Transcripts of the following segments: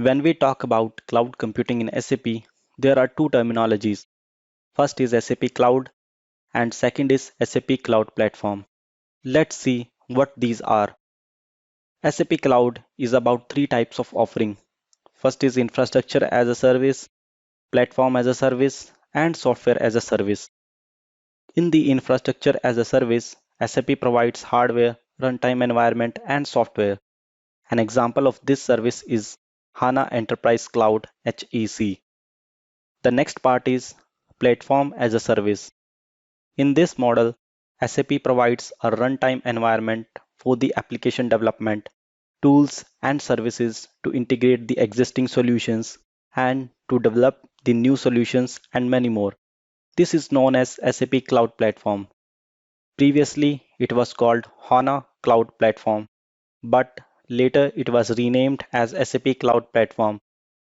When we talk about cloud computing in SAP, there are two terminologies. First is SAP Cloud and second is SAP Cloud Platform. Let's see what these are. SAP Cloud is about three types of offering. First is infrastructure as a service, platform as a service, and software as a service. In the infrastructure as a service, SAP provides hardware, runtime environment, and software. An example of this service is HANA Enterprise Cloud HEC. The next part is platform as a service. In this model, SAP provides a runtime environment for the application development, tools and services to integrate the existing solutions and to develop the new solutions and many more. This is known as SAP Cloud Platform. Previously, it was called HANA Cloud Platform, but later it was renamed as SAP Cloud Platform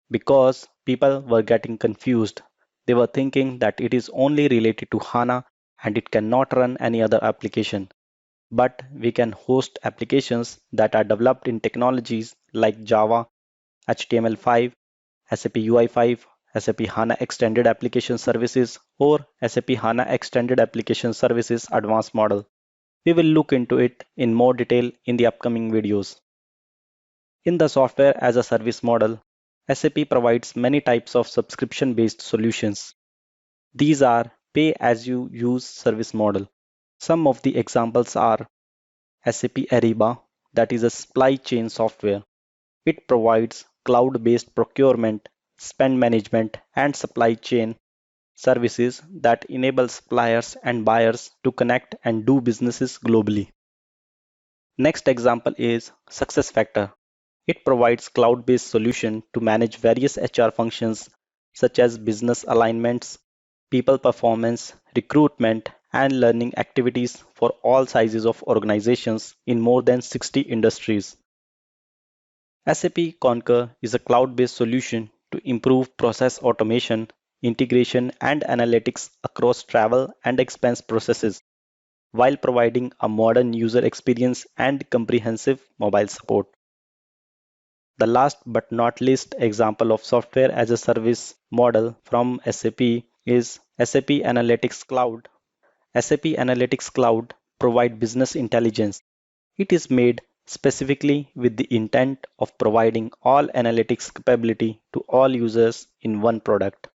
because people were getting confused. They were thinking that it is only related to HANA and it cannot run any other application. But we can host applications that are developed in technologies like Java, HTML5, SAP UI5, SAP HANA Extended Application Services, or SAP HANA Extended Application Services Advanced Model. We will look into it in more detail in the upcoming videos. In the software as a service model, SAP provides many types of subscription-based solutions. These are pay-as-you-use service model. Some of the examples are SAP Ariba, that is a supply chain software. It provides cloud-based procurement, spend management, and supply chain services that enable suppliers and buyers to connect and do businesses globally. Next example is SuccessFactor. It provides cloud-based solution to manage various HR functions such as business alignments, people performance, recruitment, and learning activities for all sizes of organizations in more than 60 industries. SAP Concur is a cloud-based solution to improve process automation, integration, and analytics across travel and expense processes while providing a modern user experience and comprehensive mobile support. The last but not least example of software as a service model from SAP is SAP Analytics Cloud. SAP Analytics Cloud provide business intelligence. It is made specifically with the intent of providing all analytics capability to all users in one product.